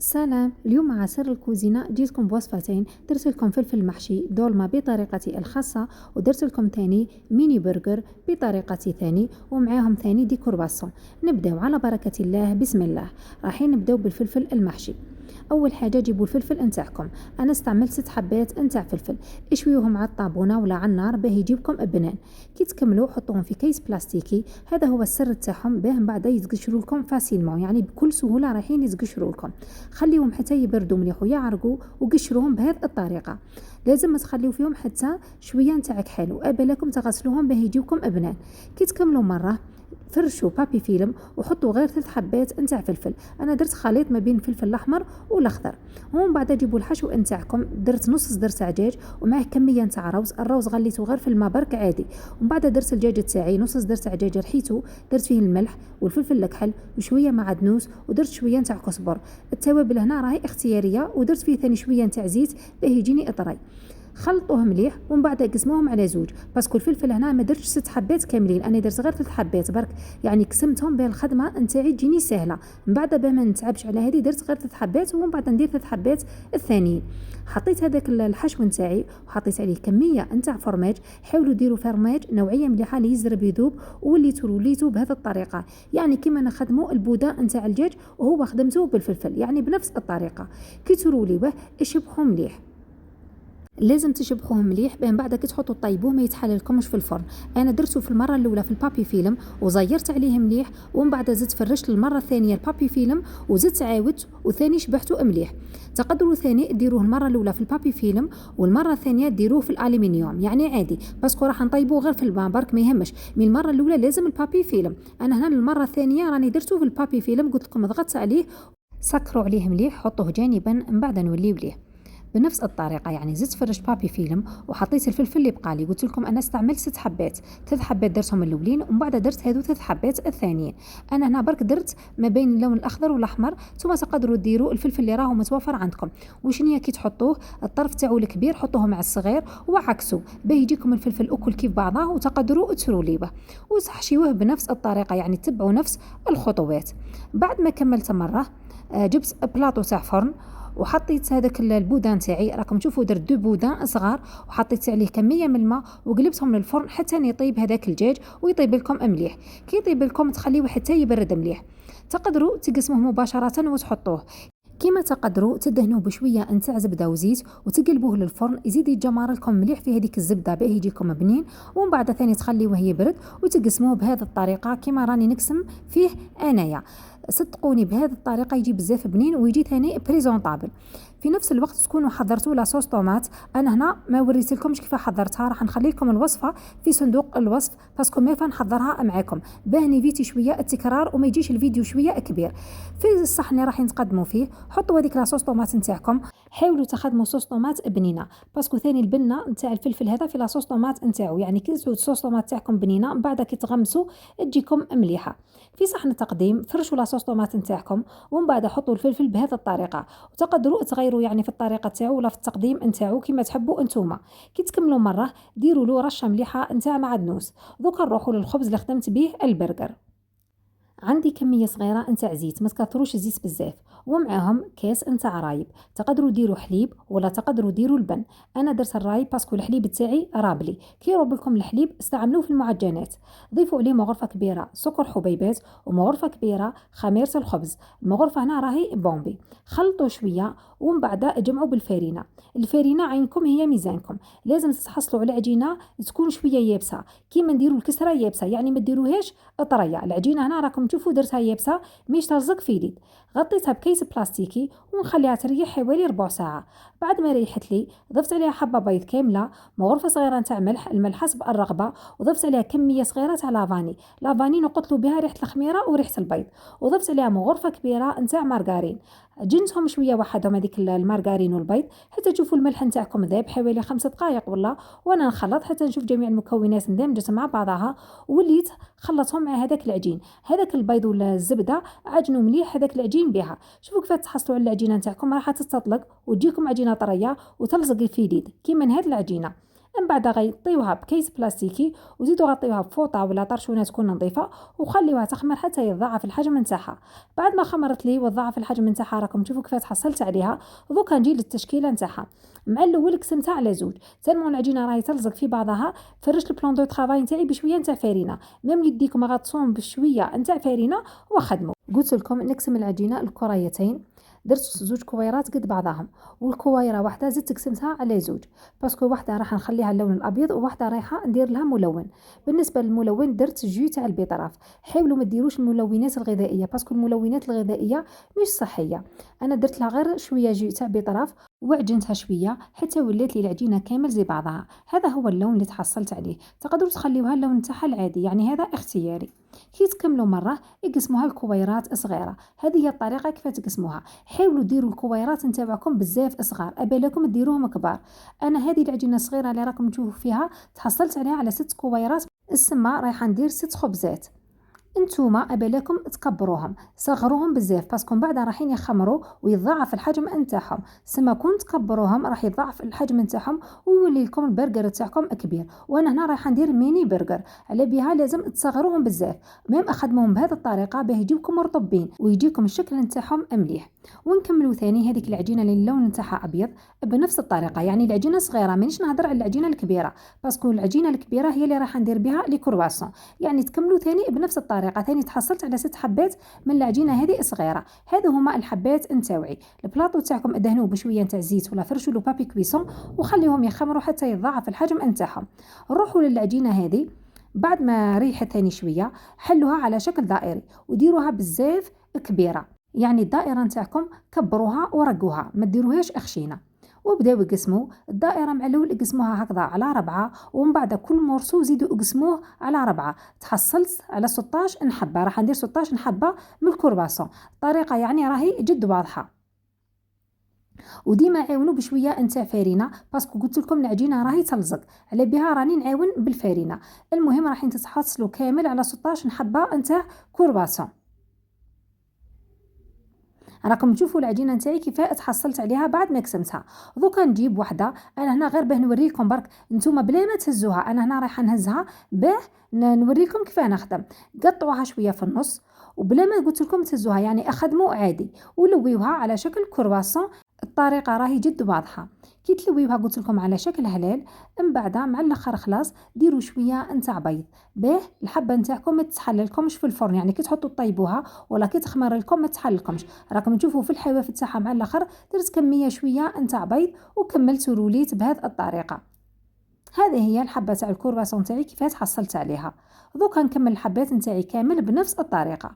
سلام، اليوم مع سر الكوزينة جيتكم بوصفتين. درت لكم فلفل محشي دولمة بطريقتي الخاصة، ودرت لكم ثاني ميني برجر بطريقتي ثاني، ومعاهم ثاني دي كرواسون. نبداو على بركة الله، بسم الله. رايحين نبداو بالفلفل المحشي. اول حاجه جيبوا الفلفل نتاعكم. انا استعملت 6 حبات نتاع فلفل. اشويوهم على الطابونه ولا على النار باه يجيبكم بنان. كي تكملوا حطوهم في كيس بلاستيكي، هذا هو السر تاعهم باه من بعد يتقشروا لكم فاسيلمون، يعني بكل سهوله رايحين يتقشروا لكم. خليهم حتى يبردوا مليح ويعرقوا وقشروهم بهذه الطريقه. لازم ما تخليو فيهم حتى شويه نتاع كحل، وابلاكم تغسلوهم باه يجيوكم بنان. كي تكملوا مره فرشوا بابي فيلم وحطوا غير 3 حبات نتاع فلفل. انا درت خليط ما بين الفلفل الاحمر والاخضر. ومن بعد جيبوا الحشو نتاعكم. درت نص صدر تاع دجاج ومعه كميه نتاع الروز غليته غير في الماء برك عادي. ومن بعد درت الدجاج تاعي نص صدر تاع دجاج رحيته، درت فيه الملح والفلفل الكحل وشويه معدنوس، ودرت شويه نتاع كزبر. التوابل هنا راهي اختياريه، ودرت فيه ثاني شويه نتاع زيت باه يجيني اطري. خلطوه مليح ومن بعد قسموهم على زوج. باسكو الفلفل هنا ما درتش 6 حبات كاملين، انا درت غير 3 حبات برك، يعني قسمتهم باه الخدمه نتاعي تجيني سهله. من بعد باه ما نتعبش على هذه درت غير 3 حبات، ومن بعد ندير 3 حبات الثانيين. حطيت هذاك الحشو نتاعي وحطيت عليه كميه نتاع فرماج. حاولوا ديروا فرماج نوعيه مليحه اللي يزرب يذوب، وليتو بهذه الطريقه، يعني كما نخدموا البوده نتاع الدجاج وهو خدمته بالفلفل، يعني بنفس الطريقه. كي تروليوه اشبحوا مليح. لازم تشبحوه مليح بين بعد كي تحطوا طيبوه ما يتحللكمش في الفرن. انا درته في المره الاولى في البابي فيلم وزيرت عليه مليح، ومن بعد زدت فرشت المره الثانيه البابي فيلم وزدت عاودت وثاني شبحته مليح. تقدروا ثاني ديروه المره الاولى في البابي فيلم والمره الثانيه ديروه في الالومنيوم، يعني عادي، باسكو راح نطيبوه غير في الماء برك ما يهمش. من المره الاولى لازم البابي فيلم. انا هنا المره الثانيه راني درته في البابي فيلم، قلت لكم ضغطت عليه. سكروا عليه مليح، حطوه جانبا، من بعد نوليه ليه بنفس الطريقه. يعني زدت فرشت بابي فيلم وحطيت الفلفل اللي بقى لي. قلت لكم انا استعملت 6 حبات، 3 حبات درتهم الاولين ومن بعد درت هذو 3 حبات الثانيين. انا هنا برك درت ما بين اللون الاخضر والاحمر. ثم تقدروا ديروا الفلفل اللي راهو متوفر عندكم. وشنيا كي تحطوه الطرف تاعو الكبير حطوه مع الصغير وعكسوا باه يجيكم الفلفل اكل كيف بعضه، وتقدروا تسروليوه وتحشيوه بنفس الطريقه، يعني تبعوا نفس الخطوات. بعد ما كملت مره جبت بلاطو تاع فرن وحطيت هذاك البودان تاعي، راكم تشوفوا درت 2 بودان صغار، وحطيت عليه كميه من الماء وقلبتهم للفرن حتى يطيب هذاك الدجاج ويطيب لكم مليح. كي يطيب لكم تخليوه حتى يبرد مليح. تقدروا تقسموه مباشره وتحطوه. كيما تقدروا تدهنوه بشويه نتاع زبده وزيت وتقلبوه للفرن، يزيد يتجمر لكم مليح في هذيك الزبده باه يجيكم بنين. ومن بعد ثاني تخليوه يبرد وتقسموه بهذه الطريقه كيما راني نقسم فيه انايا. صدقوني بهذه الطريقه يجي بزاف بنين ويجي ثاني بريزونطابل. في نفس الوقت تكونوا حضرتوا لا صوص طوماط. انا هنا ما وريت لكمش كيف حضرتها، راح نخلي لكم الوصفه في صندوق الوصف، باسكو ما نحضرها معاكم باه نيفيتي شويه التكرار وما يجيش الفيديو شويه كبير. في الصحن اللي راح نتقدموا فيه حطوا هذيك لا صوص طوماط نتاعكم. حاولوا تخدموا صوص طوماط بنينه، باسكو ثاني البنه نتاع الفلفل هذا في لا صوص طوماط نتاعو، يعني كي صوص طوماط تاعكم بنينه من بعد كي تغمسوا تجيكم مليحه. في صحن التقديم فرشوا لا صوص طوماط نتاعكم، ومن بعد حطوا الفلفل بهذه الطريقه، وتقدروا تغيروا يعني في الطريقه تاعو ولا في التقديم نتاعو كما تحبوا انتوما. كي تكملوا مره ديروا له رشه مليحه نتاع معدنوس. دوكا نروحوا للخبز اللي خدمت به البرجر. عندي كميه صغيره نتاع زيت، ما تكثروش الزيت بزاف، ومعاهم كاس نتاع رايب. تقدروا ديروا حليب ولا تقدروا ديروا اللبن. انا درت الرايب باسكو الحليب تاعي رابلي. كي يروب لكم الحليب استعملوه في المعجنات. ضيفوا عليه مغرفه كبيره سكر حبيبات ومغرفه كبيره خميره الخبز. المغرفه هنا راهي بومبي. خلطوا شويه ومن بعد جمعوا بالفارينه. الفارينه عينكم هي ميزانكم. لازم تحصلوا على عجينه تكون شويه يابسه، كيما نديروا الكسره يابسه، يعني ما ديروهاش طريه. العجينه هنا راكم تشوفوا درتها يابسه مش تلزق في اليد. غطيتها بكيس بلاستيكي ونخليها تريح حوالي ربع ساعه. بعد ما ريحت لي ضفت عليها حبه بيض كامله، مغرفه صغيره نتاع ملح، الملح حسب الرغبه، وضفت عليها كميه صغيره تاع لافاني. لافاني نقتلوا بها ريحه الخميره وريحه البيض. وضفت عليها مغرفه كبيره نتاع مارغرين. عجنتهم شويه وحدهم هذيك المارغرين والبيض حتى تشوفوا الملح نتاعكم ذاب حوالي 5 دقائق ولا، وانا نخلط حتى نشوف جميع المكونات اندمجت مع بعضها. وليت خلطهم مع هذاك العجين. هذاك البيض ولا الزبده عجنوا مليح هذاك العجين بها. شوفوا كيف تحصلوا على العجينه نتاعكم راح تستطلق وتجيكم عجينه طريه وتلصق في اليد كيما هذه العجينه. من بعد غيطيوها بكيس بلاستيكي وزيدوا غطيوها بفوطه ولا طرشونه تكون نظيفه وخليوها تخمر حتى يتضاعف الحجم نتاعها. بعد ما خمرت لي وتضاعف الحجم نتاعها راكم تشوفوا كيف تحصلت عليها. دوكا نجي للتشكيله نتاعها. مع الاول قسمتها على زوج تالمون العجينه راهي تلزق في بعضها. فرشت البلان دو طرافاي نتاعي بشويه نتاع فرينه ميم يديكم غتصوم بشويه نتاع فرينه وخدموا. قلت لكم نقسم العجينه الكريتين. درت زوج كويرات قد بعضهم والكويره واحده زدت قسمتها على زوج باسكو واحده راح نخليها اللون الابيض وواحده رايحه ندير لها ملون. بالنسبه للملون درت جو تاع البيطراف. حاولوا ما ديروش الملونات الغذائيه باسكو الملونات الغذائيه مش صحيه. انا درت لها غير شويه جو تاع بيطراف وعجنتها شويه حتى ولات لي العجينه كامل زي بعضها. هذا هو اللون اللي تحصلت عليه. تقدروا تخليوها اللون تاعها العادي يعني هذا اختياري. كي تكملوا مره اقسموها لكويرات صغيره. هذه هي الطريقه كيف تقسموها. حاولوا ديروا الكويرات نتاعكم بزاف صغار ابالكم ديروهم كبار. انا هذه العجينه الصغيره اللي راكم تشوفوا فيها تحصلت عليها على 6 كويرات. السما رايحه ندير 6 خبزات. انتوما ابالكم تكبروهم صغروهم بزاف باسكو بعد رايحين يخمروا ويضاعف الحجم نتاعهم. سما كون تكبروهم راح يضاعف الحجم نتاعهم ويولي لكم البرجر تاعكم كبير. وانا هنا رايحه ندير ميني برجر على بها لازم تصغروهم بزاف. ميم اخدموهم بهذه الطريقه باه يجيوكم مرطبين ويجيكم الشكل نتاعهم مليح. ونكملوا ثاني هذيك العجينه اللي اللون نتاعها ابيض بنفس الطريقه يعني العجينه صغيره مانيش نهضر على العجينه الكبيره باسكو العجينه الكبيره هي اللي راح ندير بها لي كرواسون. يعني تكملوا ثاني بنفس الطريقه. ثاني تحصلت على 6 حبات من العجينه هذه صغيره. هذو هما الحبات نتاوعي. البلاطو تاعكم ادهنوه بشويه نتاع زيت ولا فرشوا له بابي كويسون وخليهم يخمروا حتى يتضاعف الحجم نتاعهم. نروحوا للعجينه هذه بعد ما ريحت ثاني شويه حلوها على شكل دائري وديروها بزاف كبيره. يعني الدائره نتاعكم كبروها ورقوها ما ديروهاش اخشينه. وبداو يقسموا الدائره مع الاول قسموها هكذا على 4 ومن بعد كل مرسو زيدوا قسموه على 4. تحصلت على 16 حبه. راح ندير 16 حبه من الكرواسون. الطريقه يعني راهي جد واضحه. وديما عاونوا بشويه نتاع فرينه باسكو قلت لكم العجينه راهي تلزق على بها راني نعاون بالفرينه. المهم راح تتحصلوا كامل على 16 حبه نتاع كرواسون. راكم تشوفوا العجينه نتاعي كيف تحصلت عليها بعد ما قسمتها. دوكا نجيب وحده. انا هنا غير باه نوريكم برك نتوما بلا ما تهزوها. انا هنا رايحه نهزها باه نوريكم كيف نخدم. قطعوها شويه في النص وبلا ما قلت لكم تهزوها يعني اخدموا عادي ولويوها على شكل كرواسون. الطريقه راهي جد واضحه. كي تلويوها قلت لكم على شكل هلال من بعد مع الاخر خلاص ديروا شويه نتاع بيض باه الحبه نتاعكم ما تتحللكمش في الفرن. يعني كي تحطوا طيبوها ولا كي تخمر لكم ما تحللكمش. راكم تشوفوا في الحواف تاعها مع الاخر درت كميه شويه نتاع بيض وكملت وروليت بهذه الطريقه. هذه هي الحبه تاع الكرواسون تاعي كيف حصلت عليها. دوكا نكمل الحبات نتاعي كامل بنفس الطريقه.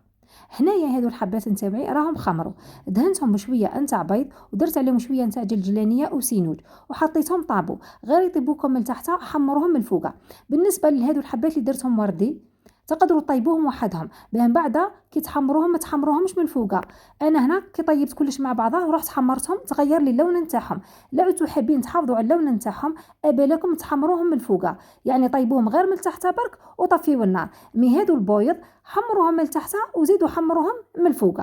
هنايا هذو الحبات نتاعي راهم خمروا. دهنتهم بشويه نتاع بيض ودرت عليهم شويه نتاع جلجلانيه وسينوج وحطيتهم طابوا. غير يطيبوكم من تحت حمروهم من فوق. بالنسبه لهذو الحبات اللي درتهم وردي تقدروا طيبوهم وحدهم من بعد كي تحمروهم ما تحمروهمش من فوق. انا هنا كي طيبت كلش مع بعضها ورحت حمرتهم تغير لي اللون نتاعهم. لا عدتوا حابين تحافظوا على اللون نتاعهم ابالكم تحمروهم من فوق. يعني طيبوهم غير من تحت برك وطفيوا النار. مي هادو البيض حمروهم من تحت وزيدوا حمروهم من فوق.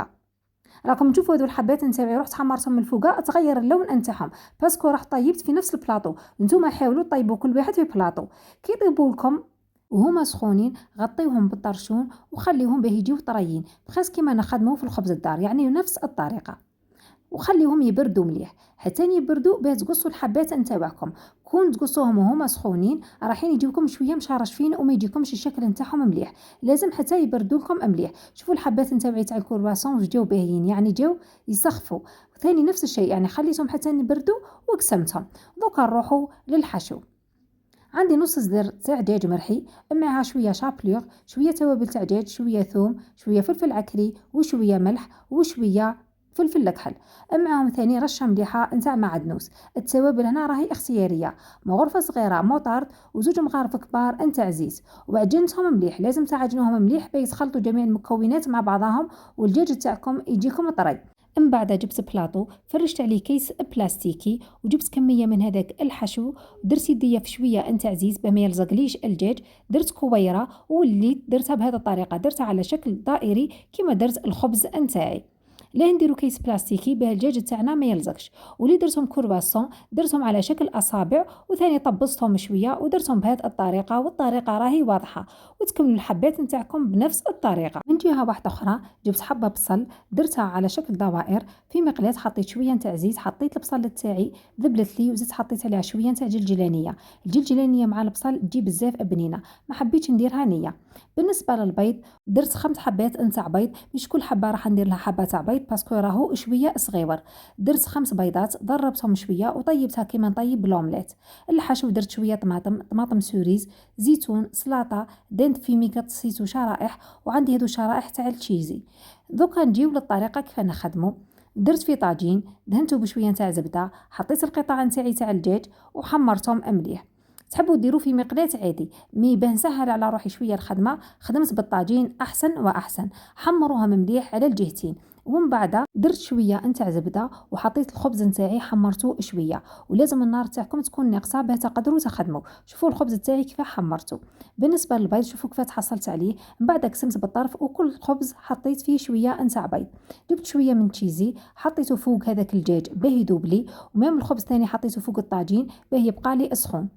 راكم تشوفوا هذو الحبات نتاعي رحت حمرتهم من الفوق تغير اللون نتاعهم باسكو راح طيبت في نفس البلاطو. نتوما حاولوا طيبوا كل واحد في بلاطو. كي يطيبوا لكم وهما سخونين غطيوهم بالطرشون وخليهم باه يجيو طريين بخاص كيما نخدموا في الخبز الدار يعني نفس الطريقه. وخليهم يبردوا مليح حتى يبردوا باه تقصوا الحبات نتاعكم. كون تقصوهم وهما سخونين راحين يجيوكم شويه مشرشفين وما يجيكمش الشكل نتاعهم مليح. لازم حتى يبردوا لكم مليح. شوفوا الحبات نتاعي تاع الكرواسون جاو باهيين يعني جاو يسخفوا. ثاني نفس الشيء يعني خليتهم حتى يبردوا وقسمتهم. دوكا نروحوا للحشو. عندي نص صدر تاع دجاج مرحي معها شويه شابلور شويه توابل تاع دجاج شويه ثوم شويه فلفل عكري وشويه ملح وشويه فلفل الكحل. معاهم ثاني رشه مليحه نتاع معدنوس. التوابل هنا راهي اختياريه. مغرفه صغيره موطارد وزوج مغارف كبار نتاع زيت وعجنتهم مليح. لازم تعجنوهم مليح باش يتخلطوا جميع المكونات مع بعضهم والدجاج تاعكم يجيكم طري. من بعد جبت بلاطو فرشت عليه كيس بلاستيكي وجبت كميه من هذاك الحشو ودرت يديا في شويه نتاع زيت بما يلزقليش الدجاج. درت كويره واللي درتها بهذه الطريقه درتها على شكل دائري كما درت الخبز نتاعي. لا نديرو كيس بلاستيكي باه الدجاج تاعنا ما يلزقش. ولي درتهم كورباسون درتهم على شكل اصابع، وثاني طبستهم شويه ودرتهم بهذه الطريقه، والطريقه راهي واضحه. وتكملوا الحبات نتاعكم بنفس الطريقه. من جهه واحده اخرى جبت حبه بصل درتها على شكل دوائر في مقلاة، حطيت شويه نتاع زيت، حطيت البصل تاعي ذبلت لي وزدت حطيت عليها شويه نتاع جلجلانيه. الجلجلانيه مع البصل تجي بزاف بنينه، ما حبيتش نديرها نيه. بالنسبه للبيض درت 5 حبات نتاع بيض، مش كل حبه راح ندير لها حبه تاع بيض باسكو راهو شويه صغيور. درت 5 بيضات ضربتهم شويه وطيبتها كيما نطيب لومليت. الحشو درت شويه طماطم سوريز، زيتون، سلطه، دنت فيمي قطعيتو شرائح، وعندي هذو شرائح تاع التشيزي. دوكا نجيو للطريقه كيف نخدمو. درت في طاجين دهنته بشويه نتاع زبده، حطيت القطع نتاعي تاع الدجاج وحمرتهم مليح. تحبوا ديروا في مقلاة عادي، مي باه نسهل على روحي شويه الخدمه خدمت بالطاجين احسن واحسن. حمروها مليح على الجهتين، ومن بعد درت شويه نتاع زبده وحطيت الخبز نتاعي حمرته شويه. ولازم النار تاعكم تكون ناقصه باه تقدروا تخدموا. شوفوا الخبز تاعي كيف حمرته. بالنسبه للبيض شوفوا كيف تحصلت عليه، من بعد قسمت بالطرف وكل خبز حطيت فيه شويه نتاع بيض. جبت شويه من تشيزي حطيته فوق هذاك الدجاج باه يذوب لي، ومام الخبز ثاني حطيته فوق الطاجين باه يبقى لي سخون.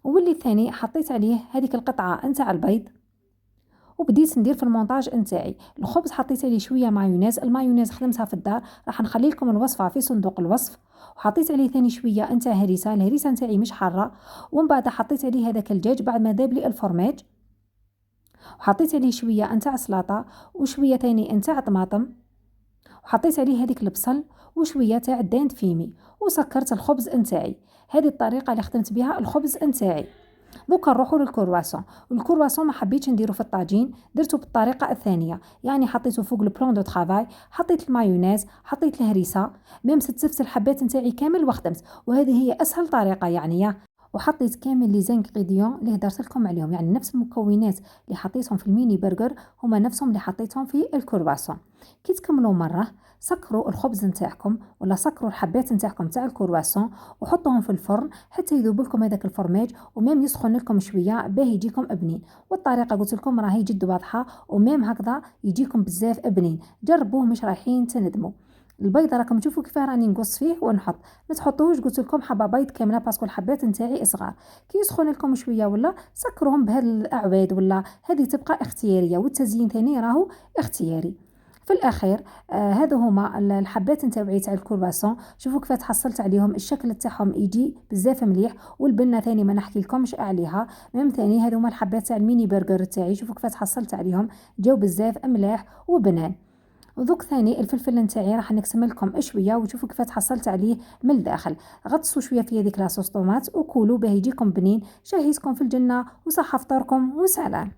واللي ثاني حطيت عليه هذيك القطعه نتاع البيض، وبديت ندير في المونتاج نتاعي. الخبز حطيت عليه شويه مايونيز، المايونيز خدمتها في الدار، راح نخلي لكم الوصفه في صندوق الوصف. وحطيت عليه ثاني شويه نتاع هريسه، الهريسه نتاعي مش حاره. ومن بعد حطيت عليه هذاك الدجاج بعد ما ذاب لي الفرماج، وحطيت عليه شويه نتاع سلطه وشويه ثاني نتاع طماطم، وحطيت عليه هذيك البصل وشويه تاع الدانت فيمي، وسكرت الخبز نتاعي. هذه الطريقه اللي خدمت بها الخبز نتاعي. دوكا نروحوا للكرواسون. الكرواسون ما حبيتش نديرو في الطاجين، درته بالطريقه الثانيه، يعني حطيته فوق البلون دو طرافاي، حطيت المايونيز، حطيت الهريسه، ميم ستفت الحبات نتاعي كامل وخدمت. وهذه هي اسهل طريقه يعني. وحطيت كامل لي زانغريديون اللي هدرت لكم عليهم، يعني نفس المكونات اللي حطيتهم في الميني برجر هما نفسهم اللي حطيتهم في الكرواسون. كي تكملوا مره سكروا الخبز نتاعكم ولا سكروا الحبات نتاعكم تاع الكرواسون وحطوهم في الفرن حتى يذوب لكم هذاك الفرماج، ومام يسخن لكم شويه باه يجيكم بنين. والطريقه قلت لكم راهي جد واضحه، ومام هكذا يجيكم بزاف بنين. جربوه مش رايحين تندموا. البيضه راكم تشوفوا كيف راني نقص فيه ونحط، ما تحطوهوش قلت لكم حبه بيض كامله باسكو الحبات نتاعي صغار. كي يسخن لكم شويه ولا سكروهم بهذه الاعواد، ولا هذه تبقى اختياريه، والتزيين ثاني راهو اختياري. في الاخير هذا هما الحبات نتاعي تاع الكرواسون. شوفوا كيف تحصلت عليهم، الشكل تاعهم يجي بزاف مليح، والبنه ثاني ما نحكي لكمش عليها. ميم ثاني هذو هما الحبات تاع الميني برجر تاعي، شوفوا كيف تحصلت عليهم جاو بزاف ملاح وبنان. وذوك ثاني الفلفل نتاعي راح نقسم لكم شويه وتشوفوا كيف تحصلت عليه من الداخل. غطسوا شويه في هذيك لاصوص طوماط وكلوا باه يجيكم بنين. شهيتكم في الجنه وصحه فطوركم وسلام.